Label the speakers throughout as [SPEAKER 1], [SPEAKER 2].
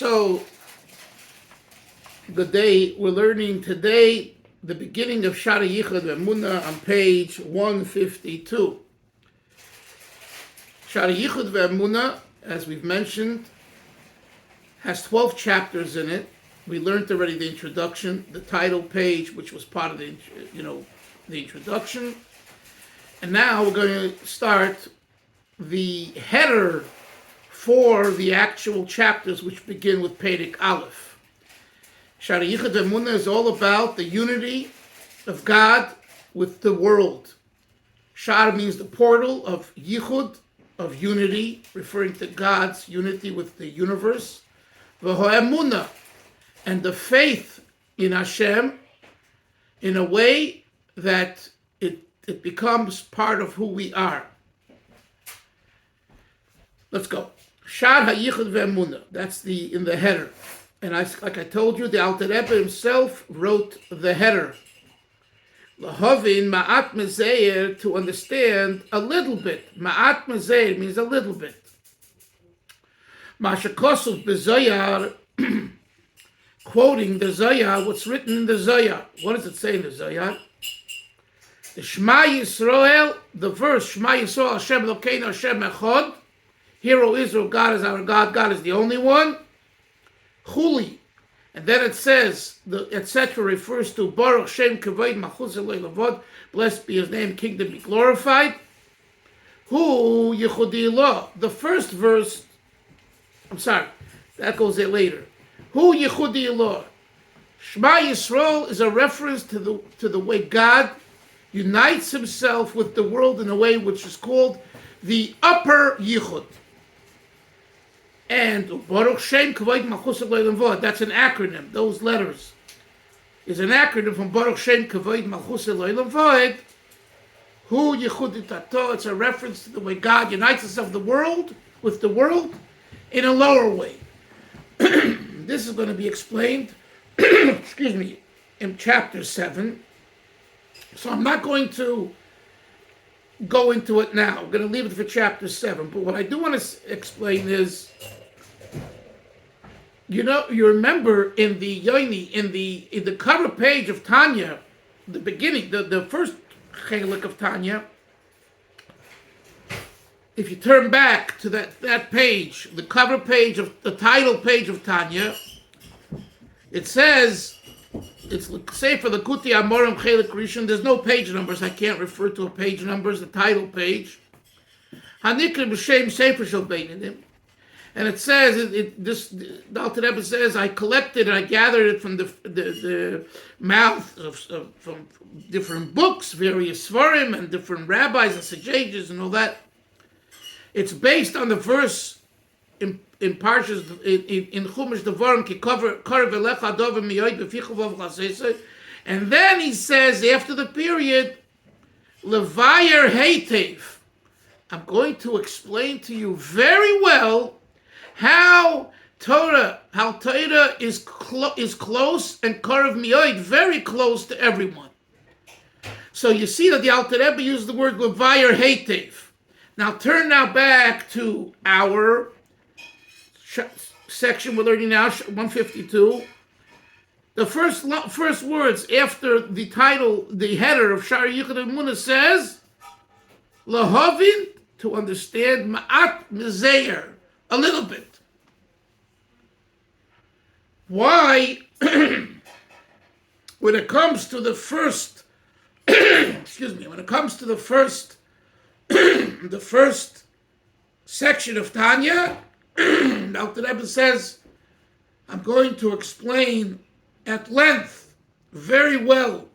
[SPEAKER 1] So, good day. We're learning today the beginning of Shara Yichud Ve'emunah on page 152. Shara Yichud Ve'emunah, as we've mentioned, has 12 chapters in it. We learned already the introduction, the title page, which was part of the introduction. And now we're going to start the header for the actual chapters, which begin with Perek Aleph. Shara Yichud Ve'emunah is all about the unity of God with the world. Shara means the portal of Yichud, of unity, referring to God's unity with the universe. V'ho'emunah, and the faith in Hashem in a way that it becomes part of who we are. Let's go. Shar HaYichud Ve'emunah. That's in the header. And like I told you, the Alter Rebbe himself wrote the header. Lahavin ma'at mezeir, to understand a little bit. Ma'at mezeir means a little bit. Ma'ashakosov b'Zohar, quoting the Zohar, what's written in the Zohar. What does it say in the Zohar? The Shema Yisrael, the verse, Shema Yisrael, Hashem Elokeinu, Hashem Echad. Hear, O Israel, God is our God, God is the only one. Chuli. And then it says, the etc. refers to Baruch Shem Kavod Malchus Eloi Lavod, blessed be his name, kingdom be glorified. Hu Yechudi Lo. The first verse, that goes there later. Hu Yechudi Lo. Shema Yisrael is a reference to the way God unites himself with the world in a way which is called the upper Yichud. And Baruch Shem Kavod Malchus Eloi Lavod, that's an acronym. Those letters is an acronym from Baruch Shem Kavod Malchus Eloi Lavod. Hu Yechudi Tato. It's a reference to the way God unites himself with the world in a lower way. This is going to be explained, in chapter 7. So I'm not going to go into it now. I'm going to leave it for chapter 7. But what I do want to explain is, you remember in the Yoini, in the cover page of Tanya, the beginning, the first chelik of Tanya, if you turn back to that page, the cover page of the title page of Tanya, it says, it's say for the Kuti Amorim Chelik Rishon, there's no page numbers, I can't refer to a page numbers, the title page. Hanikra b'shem sefer shel beinanim. And it says, the Alter Rebbe says, I collected and I gathered it from the mouth from different books, various svarim, and different rabbis and sages and all that. It's based on the verse in Parshas in Chumash Devarim ki karev elecha adov miyoid b'ficha v'av chasesed, and then he says after the period levayer heitev. I'm going to explain to you very well how Torah is close and karev miyoid, very close to everyone. So you see that the Alter Rebbe used the word levayer heitev. Now turn back to our section we're learning now, 152. The first words after the title, the header of Shara Yichud Ve'emunah says, Lahavin, to understand, ma'at mezeir, a little bit. Why, when it comes to the first, when it comes to the first section of Tanya, Alter Rebbe says, I'm going to explain at length, very well,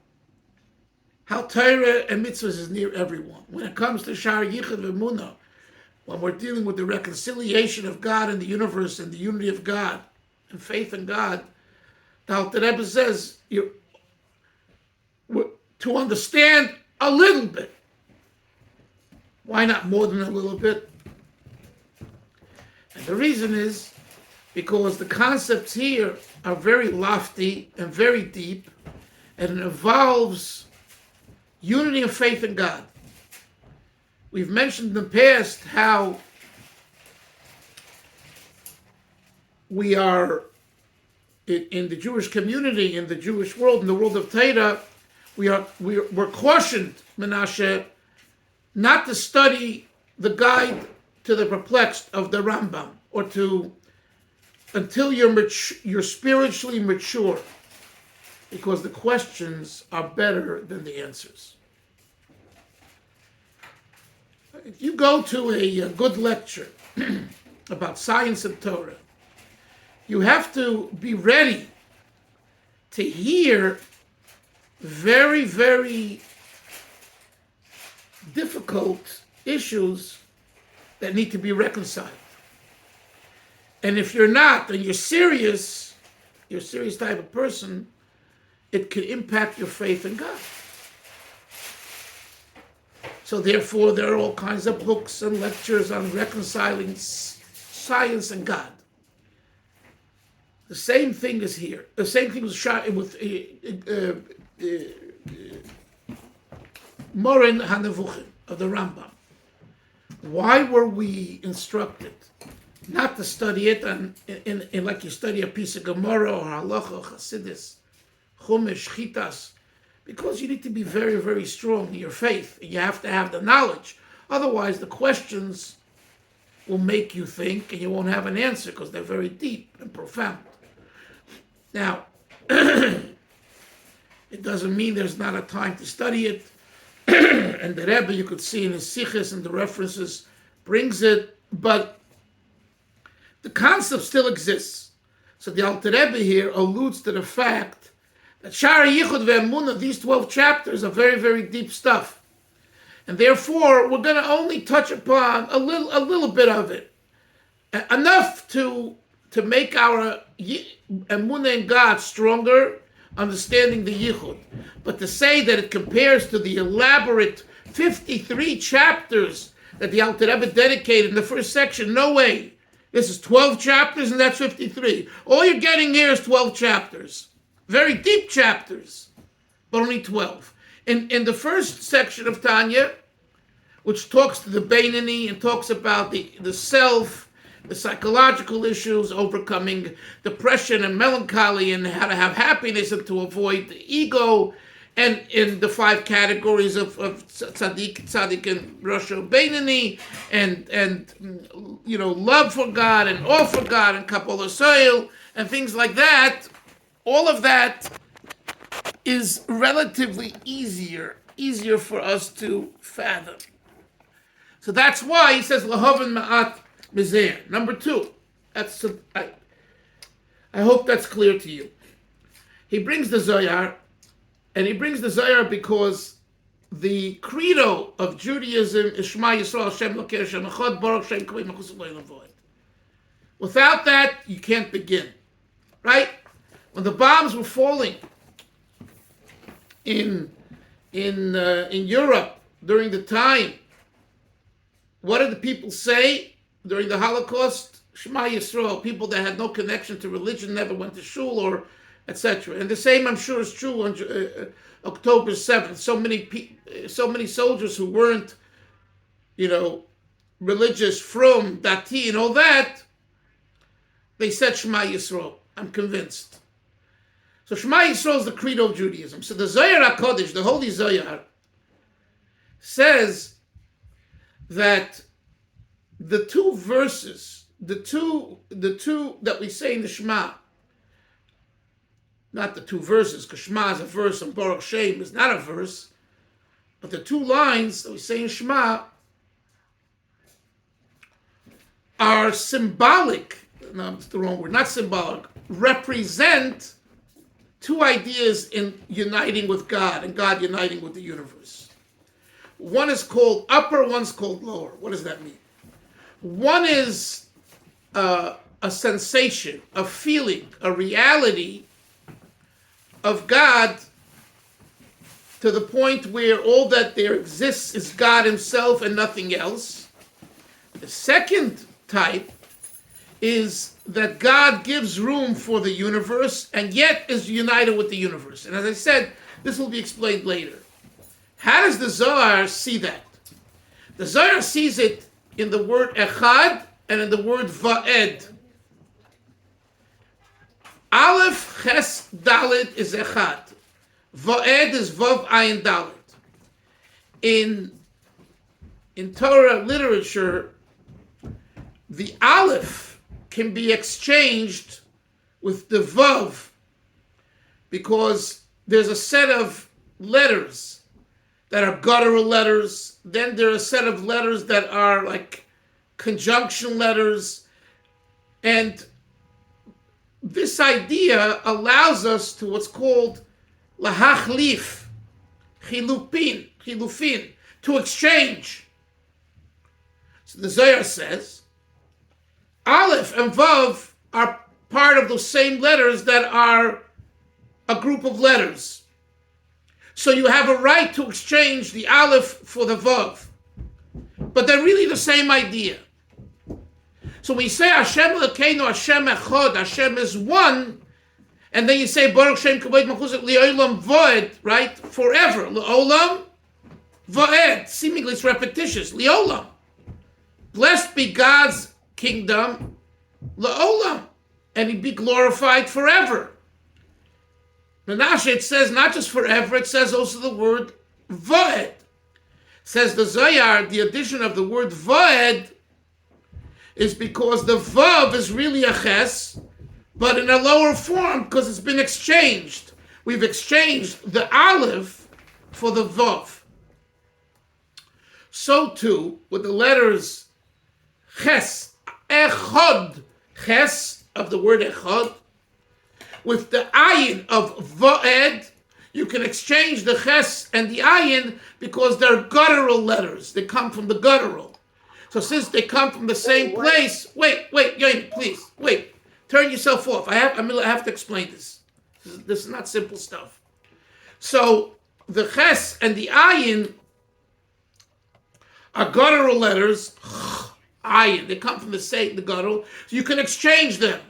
[SPEAKER 1] how Torah and mitzvahs is near everyone. When it comes to Shara Yichud Ve'emunah, when we're dealing with the reconciliation of God and the universe and the unity of God and faith in God, the Alter Rebbe says, to understand a little bit. Why not more than a little bit? And the reason is because the concepts here are very lofty and very deep, and it involves unity of faith in God. We've mentioned in the past how we are in the Jewish community, in the Jewish world, in the world of Torah, we're cautioned, Menashe, not to study the guide to the perplexed of the Rambam, or until you're spiritually mature, because the questions are better than the answers. If you go to a good lecture about science and Torah, you have to be ready to hear very, very difficult issues that need to be reconciled. And if you're not, and you're a serious type of person, it could impact your faith in God. So therefore, there are all kinds of books and lectures on reconciling science and God. The same thing is here. The same thing was shot with Morin Hanevuchim of the Rambam. Why were we instructed not to study it in like you study a piece of Gemara or Halacha or Chassidus, Chumash, Chitas? Because you need to be very, very strong in your faith. You have to have the knowledge. Otherwise, the questions will make you think and you won't have an answer because they're very deep and profound. Now, it doesn't mean there's not a time to study it. And the Rebbe, you could see in his Sichos and the references, brings it, but the concept still exists. So the Alter Rebbe here alludes to the fact that Shara Yichud ve'emunah, these 12 chapters are very, very deep stuff. And therefore, we're going to only touch upon a little bit of it. Enough to make our emunah in God stronger, understanding the Yichud. But to say that it compares to the elaborate 53 chapters that the Alter Rebbe dedicated in the first section, no way. This is 12 chapters and that's 53. All you're getting here is 12 chapters. Very deep chapters, but only 12. In the first section of Tanya, which talks to the Beinani and talks about the self, the psychological issues, overcoming depression and melancholy, and how to have happiness and to avoid the ego, and in the 5 categories of tzaddik and rasha Beinani, and love for God and awe for God and kabbalah soil and things like that. All of that is relatively easier for us to fathom. So that's why he says lahavan ma'at mizer. Number 2, I hope that's clear to you. He brings the Zohar, and he brings the Zohar because the credo of Judaism is Shema Yisrael Hashem Lokei Hashem Echad Baruch Shem Kavei Mechusar Lo Vaed. Without that, you can't begin, right? When the bombs were falling in Europe during the time, what did the people say during the Holocaust? Shema Yisrael. People that had no connection to religion, never went to shul or etc. And the same, I'm sure, is true on October 7th. So many soldiers who weren't, religious, from dati and all that, they said Shema Yisrael. I'm convinced. So Shema Yisrael is the credo of Judaism. So the Zohar HaKodesh, the Holy Zohar, says that the 2 verses, the two that we say in the Shema, not the 2 verses, because Shema is a verse and Baruch Shem is not a verse, but the 2 lines that we say in Shema are symbolic, no, it's the wrong word, not symbolic, represent 2 ideas in uniting with God and God uniting with the universe. One is called upper, one's called lower. What does that mean? One is a sensation, a feeling, a reality of God to the point where all that there exists is God himself and nothing else. The second type is that God gives room for the universe and yet is united with the universe. And as I said, this will be explained later. How does the Zohar see that? The Zohar sees it in the word Echad and in the word Vaed. Aleph, Ches, Dalet is Echad. Vaed is Vav, Ayin, Dalet. In Torah literature, the Aleph can be exchanged with the Vav because there's a set of letters that are guttural letters. Then there are a set of letters that are like conjunction letters. And this idea allows us to what's called lahachlif, chilufin, to exchange. So the Zohar says, Aleph and Vav are part of those same letters that are a group of letters. So you have a right to exchange the Aleph for the Vav. But they're really the same idea. So when you say Hashem Elokeinu, Hashem Echad, Hashem is one, and then you say Baruch Shem Kavod Machuzet Li'olam Vaed, right? Forever. Li'olam Vaed. Seemingly it's repetitious. Li'olam. Blessed be God's kingdom, Li'olam. And he'd be glorified forever. Menashe, it says not just forever, it says also the word Vaed. Says the Zohar, the addition of the word Vaed is because the Vav is really a Ches, but in a lower form because it's been exchanged. We've exchanged the Aleph for the Vav. So too with the letters Ches, Echad, Ches of the word Echad, with the Ayin of Vaed, you can exchange the Ches and the Ayin because they're guttural letters. They come from the guttural. So since they come from the same place, wait, Yoim, please, wait. Turn yourself off. I have to explain this. This is not simple stuff. So the Ches and the Ayin are guttural letters. Ayin. They come from the guttural. So you can exchange them.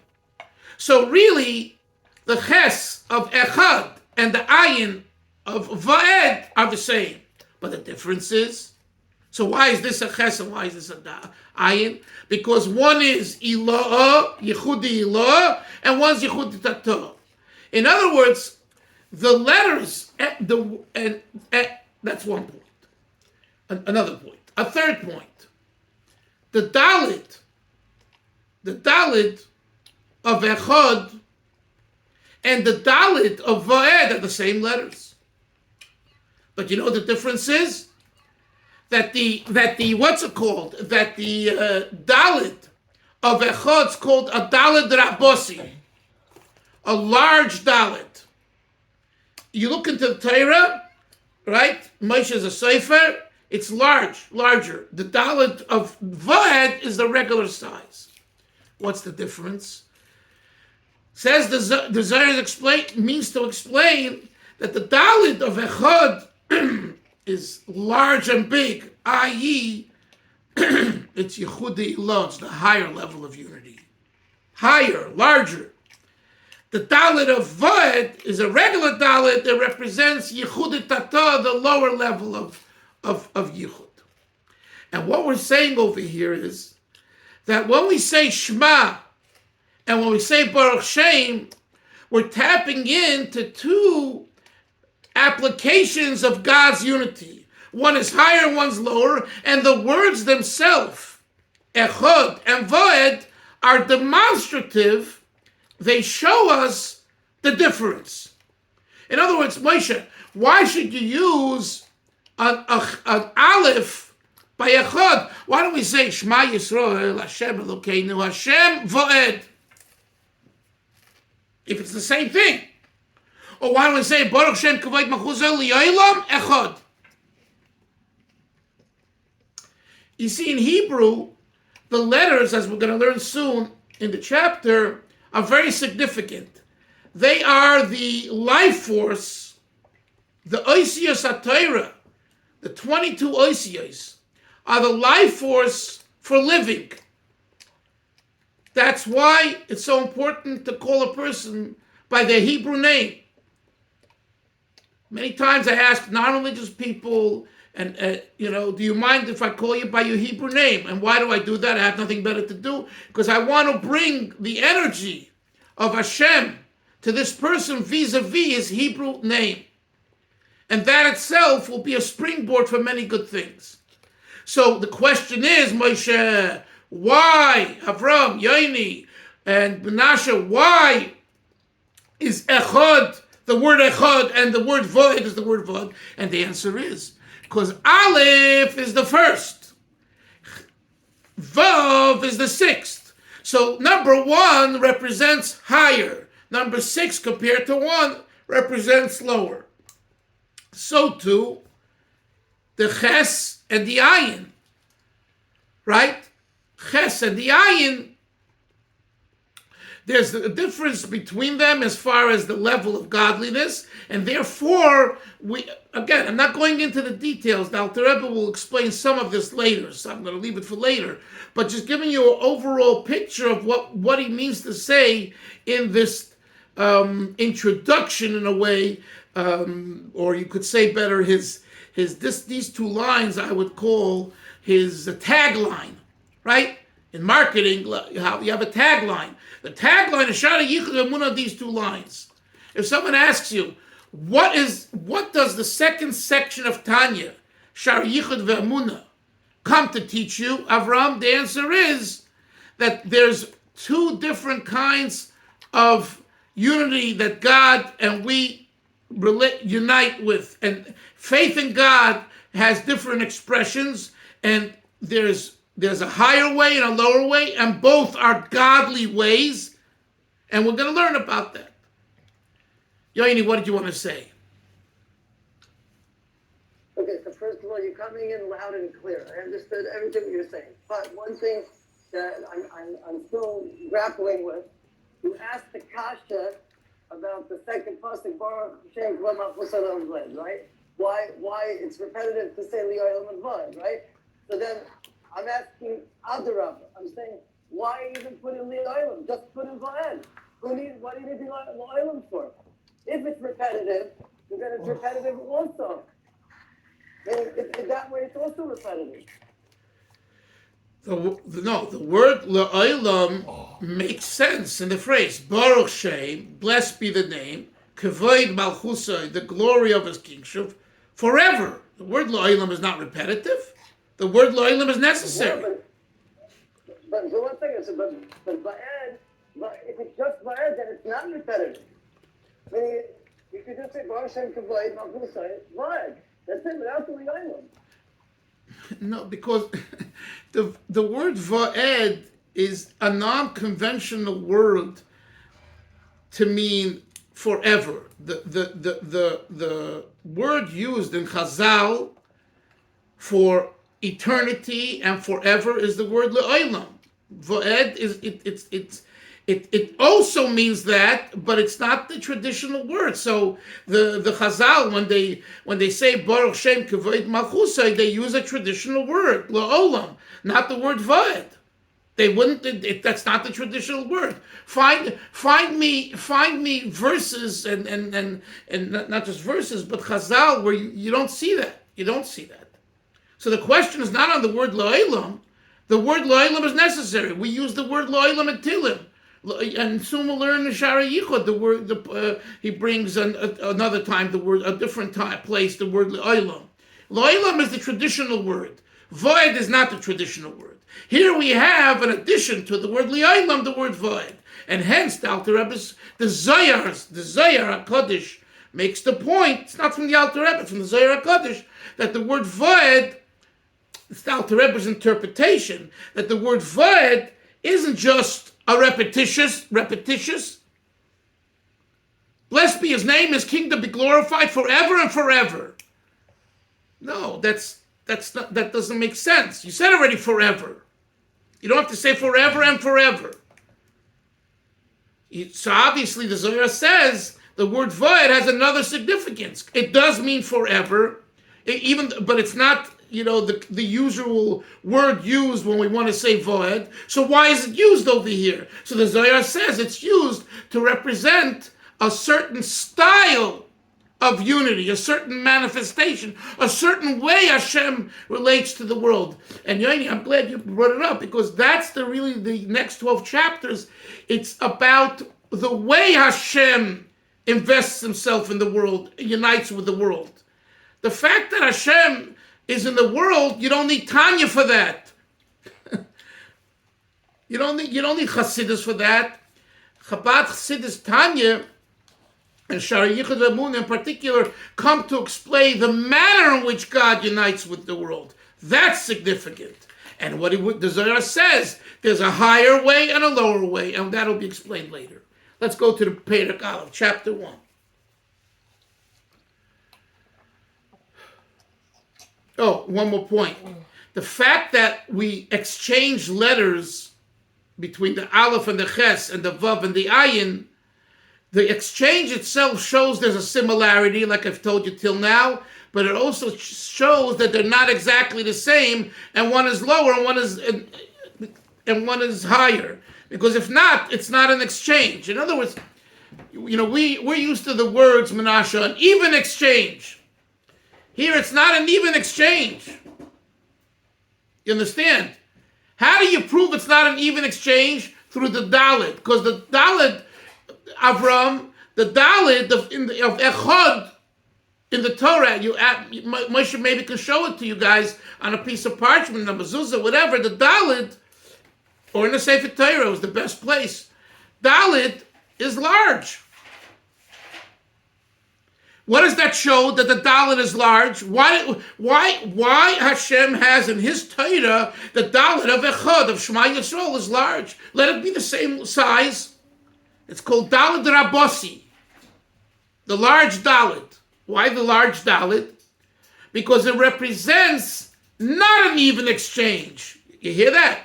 [SPEAKER 1] So really, the Ches of Echad and the Ayin of Vaed are the same. But the difference is, so why is this a Ches and why is this a Ayin? Because one is Ilah, Yechudi Ilah, and one's Yechudi Tato. In other words, the letters, that's one point. Another point. A third point. The Dalit of Echad and the Dalit of Vaed are the same letters. But you know the difference is? That the Dalit of Echad is called a Dalit Rabosi, a large Dalit. You look into the Torah, right? Moshe is a Sefer, it's larger. The Dalit of Vaed is the regular size. What's the difference? Says the Zohar means to explain that the Dalit of Echad is large and big, i.e., it's Yechudi Ilah, it's the higher level of unity. Higher, larger. The Dalit of Vaed is a regular Dalit that represents Yechudi Tata, the lower level of Yichud. And what we're saying over here is that when we say Shema and when we say Baruch Shem, we're tapping into two applications of God's unity. One is higher, one's lower, and the words themselves, Echad and Vaed, are demonstrative. They show us the difference. In other words, Moshe, why should you use an Aleph by Echad? Why don't we say Shema Yisrael, Hashem Elokeinu, Hashem Vaed? If it's the same thing. Or why don't we say Baruch Shem Kavod Machuzah Li'olam Echad? You see, in Hebrew, the letters, as we're going to learn soon in the chapter, are very significant. They are the life force, the Oisios HaTorah, the 22 Oisios, are the life force for living. That's why it's so important to call a person by their Hebrew name. Many times I ask non-religious people, and do you mind if I call you by your Hebrew name? And why do I do that? I have nothing better to do. Because I want to bring the energy of Hashem to this person vis-a-vis his Hebrew name. And that itself will be a springboard for many good things. So the question is, Moshe, why Avram, Yaini, and Menashe, why is Echad the word Echad and the word Vaed is the word Vaed? And the answer is, because Aleph is the first, Vav is the sixth. So number 1 represents higher. Number 6 compared to 1 represents lower. So too, the Ches and the Ayin, right? Ches and the Ayin, there's a difference between them as far as the level of godliness, and therefore, I'm not going into the details. Now, the Rebbe will explain some of this later, so I'm going to leave it for later, but just giving you an overall picture of what he means to say in this introduction, in a way, or you could say better, these 2 lines I would call his tagline, right? In marketing, you have a tagline. The tagline is Shara Yichud Emunah, these 2 lines. If someone asks you, what does the second section of Tanya, Shara Yichud Ve'emunah, come to teach you, Avram? The answer is that there's 2 different kinds of unity that God and we unite with, and faith in God has different expressions, and there's a higher way and a lower way, and both are godly ways, and we're going to learn about that. Yoini, what did you want to say?
[SPEAKER 2] Okay, so first of all, you're coming in loud and clear. I understood everything that you're saying, but one thing that I'm still grappling with, you asked the kasha about the second pasuk, Baruch Hashem K'vod Malchus Olam Vaed, right? Why it's repetitive to say Li'olam and Vaed, right? So then I'm asking Adarab. I'm saying, why even put in Li'olam? Just put in Vaed. What do you need Li'olam for? If it's repetitive, then it's repetitive also. And in that way, it's also repetitive.
[SPEAKER 1] The word La'olam makes sense in the phrase Baruch Shem, blessed be the name, Kavod Malchusai, the glory of his kingship, forever. The word La'olam is not repetitive. The word La'olam is necessary.
[SPEAKER 2] Yeah, but so one second, but Vaed, if it's just Vaed, then it's not repetitive. I mean, you could just say Baruch Shem Kavod Malchusai, Vaed. That's it, without the La'olam.
[SPEAKER 1] No, because the word Vaed is a non-conventional word to mean forever. The word used in Chazal for eternity and forever is the word Le'olam. Vaed is it also means that, but it's not the traditional word. So the Chazal, when they say Baruch Shem Kavod Malchusai, they use a traditional word, La'olam, not the word Vaed. They wouldn't. That's not the traditional word. Find me verses and not just verses, but Chazal where you don't see that. You don't see that. So the question is not on the word La'olam. The word La'olam is necessary. We use the word La'olam in Tilim. And soon we'll learn the Shara Yichud, the word, he brings another time the word, a different place, the word Le'olam. Le'olam is the traditional word. Vaed is not the traditional word. Here we have an addition to the word Le'olam, the word Vaed. And hence, the Alter Rebbe's, the Zohar HaKadosh makes the point, it's not from the Alter Rebbe, from the Zohar HaKadosh, that the word Vaed, it's the Alter Rebbe's interpretation, that the word Vaed isn't just a repetitious. Blessed be his name, his kingdom be glorified forever and forever. No, that doesn't make sense. You said already forever. You don't have to say forever and forever. So obviously the Zohar says the word Vaed has another significance. It does mean forever, but it's not the usual word used when we want to say Vaed. So why is it used over here? So the Zohar says it's used to represent a certain style of unity, a certain manifestation, a certain way Hashem relates to the world. And Yoini, I'm glad you brought it up, because that's really the next 12 chapters. It's about the way Hashem invests himself in the world, unites with the world. The fact that Hashem is in the world, you don't need Tanya for that. You don't need Chassidus for that. Chabad Chassidus Tanya and Shari Yichud Ve'emunah in particular come to explain the manner in which God unites with the world. That's significant. And what the Zohar says, there's a higher way and a lower way, and that'll be explained later. Let's go to the Perek Aleph, chapter 1. Oh, one more point. The fact that we exchange letters between the Aleph and the Ches and the Vav and the Ayin, the exchange itself shows there's a similarity, like I've told you till now, but it also shows that they're not exactly the same, and one is lower and one is higher. Because if not, it's not an exchange. In other words, we're used to the words, Menashe, an even exchange. Here it's not an even exchange. You understand? How do you prove it's not an even exchange? Through the Dalet. Because the Dalet, Avram, the Dalet of Echad in the Torah, Moshe maybe can show it to you guys on a piece of parchment, a mezuzah, whatever. The Dalet, or in the Sefer Torah, is the best place. Dalet is large. What does that show, that the Dalet is large? Why Hashem has in his Torah the Dalet of Echad, of Shema Yisrael, is large? Let it be the same size. It's called Dalet Rabossi, the large Dalet. Why the large Dalet? Because it represents not an even exchange. You hear that?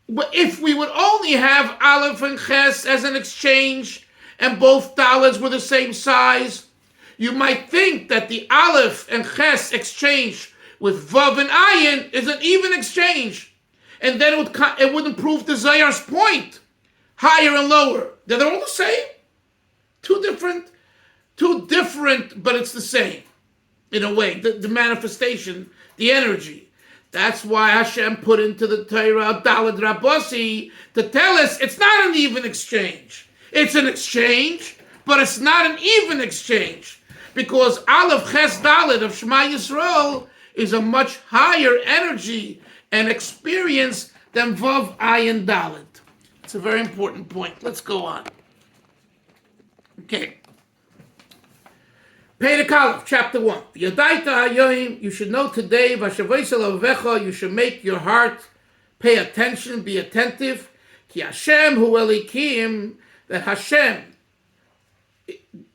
[SPEAKER 1] But if we would only have Aleph and Ches as an exchange, and both Daleds were the same size, you might think that the Aleph and Ches exchange with Vav and Ayin is an even exchange. And then it wouldn't prove the Zohar's point, higher and lower. They're all the same. Two different, but it's the same, in a way, the manifestation, the energy. That's why Hashem put into the Torah Daled Rabossi to tell us it's not an even exchange. It's an exchange, but it's not an even exchange. Because Aleph Ches Daled of Shema Yisrael is a much higher energy and experience than Vav Ayin Daled. It's a very important point. Let's go on. Okay. Perek Aleph, chapter 1. Yadaita hayoim, you should know today, Vashavosel Avecha, you should make your heart pay attention, be attentive. Ki Hashem hu Elikim, that Hashem,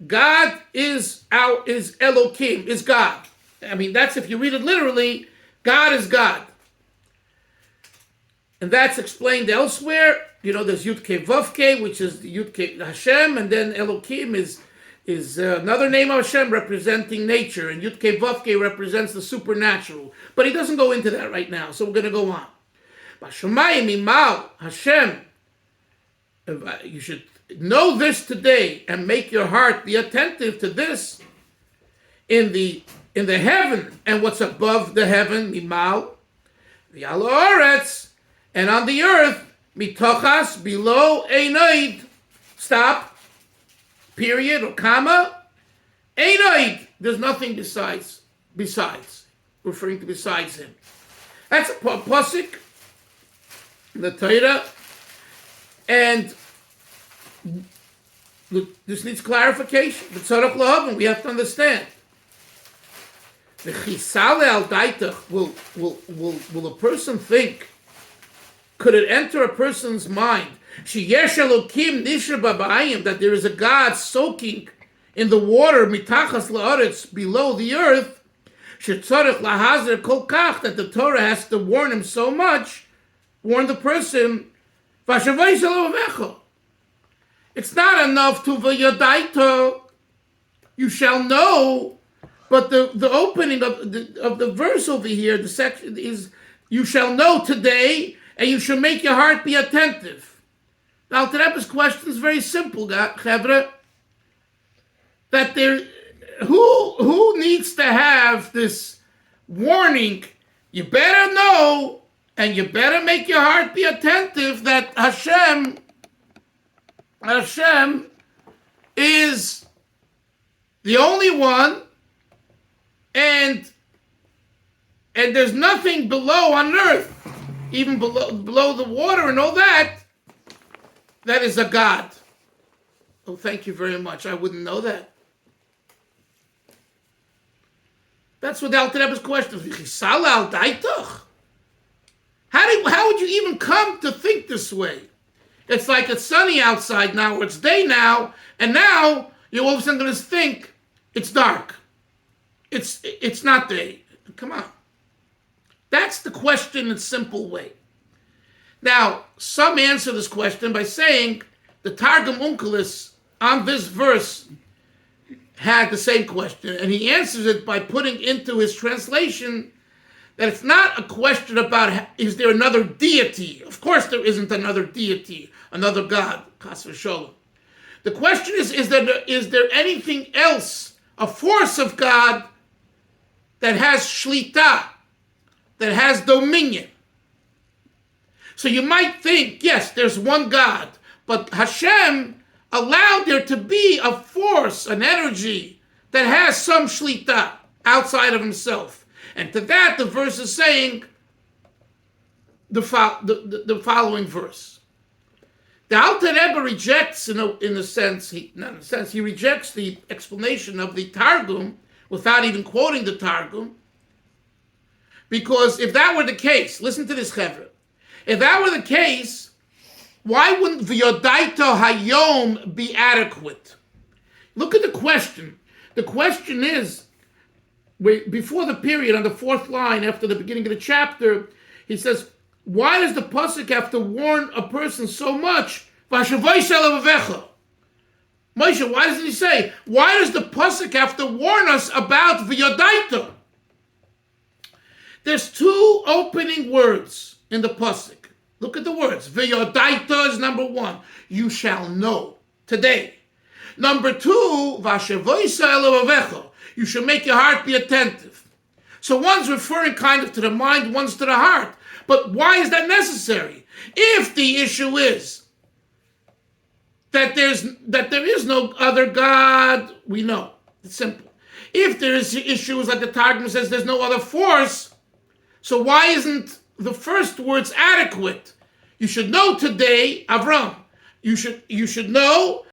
[SPEAKER 1] God is Elokim, is God. I mean, that's, if you read it literally, God is God. And that's explained elsewhere. There's Yud-Ke Vav-Ke, which is the Yud-Ke Hashem, and then Elokim is another name of Hashem representing nature, and Yud-Ke Vav-Ke represents the supernatural. But he doesn't go into that right now, so we're going to go on. Bashamayim Imal, Hashem, you should know this today and make your heart be attentive to this in the heaven and what's above the heaven, Mimal, V'al Haaretz, and on the earth, Mitochas, below Einoid. Stop. Period or comma. Einoid. There's nothing besides, referring to besides him. That's a pasuk in the Torah, and this needs clarification. The tzarach lahavin, we have to understand. The chisale al daitach, will a person think? Could it enter a person's mind? Sheyesh Elokim nishra b'bayim, that there is a God soaking in the water, mitachas la'aretz, below the earth. Shetzarich lahazer kol kach, that the Torah has to warn him so much, warn the person. Vashavayis elavecha. It's not enough to v'yadaito, you shall know, but the opening of the verse over here, the section is, you shall know today, and you shall make your heart be attentive. Now, Alter Rebbe's question is very simple, Chevra. That who needs to have this warning? You better know, and you better make your heart be attentive that Hashem Hashem is the only one, and there's nothing below on earth, even below the water and all that is a God. Oh, thank you very much. I wouldn't know that. That's what the Alter Rebbe's question is. How would you even come to think this way? It's like it's sunny outside now, or it's day now, and now you're all of a sudden going to think it's dark. It's not day. Come on. That's the question in a simple way. Now, some answer this question by saying the Targum Onkelos on this verse had the same question, and he answers it by putting into his translation that it's not a question about is there another deity. Of course there isn't another deity, another God, Chas v'sholom. The question is there anything else, a force of God that has shlita, that has dominion? So you might think, yes, there's one God, but Hashem allowed there to be a force, an energy that has some shlita outside of himself. And to that, the verse is saying the following verse. The Alter Rebbe rejects, he rejects the explanation of the Targum without even quoting the Targum. Because if that were the case, listen to this, Chevra. If that were the case, why wouldn't V'yodaito Hayom be adequate? Look at the question. The question is, before the period, on the fourth line after the beginning of the chapter, he says, why does the pasuk have to warn a person so much? Moshe, why doesn't he say, why does the pasuk have to warn us about V'yodaito? There's two opening words in the pasuk. Look at the words. V'yodaito is number one. You shall know today. Number two, you should make your heart be attentive. So one's referring kind of to the mind, one's to the heart. But why is that necessary? If the issue is that there is no other God, we know. It's simple. If there is issues like the Targum says there's no other force, so why isn't the first words adequate? You should know today, Avram. You should know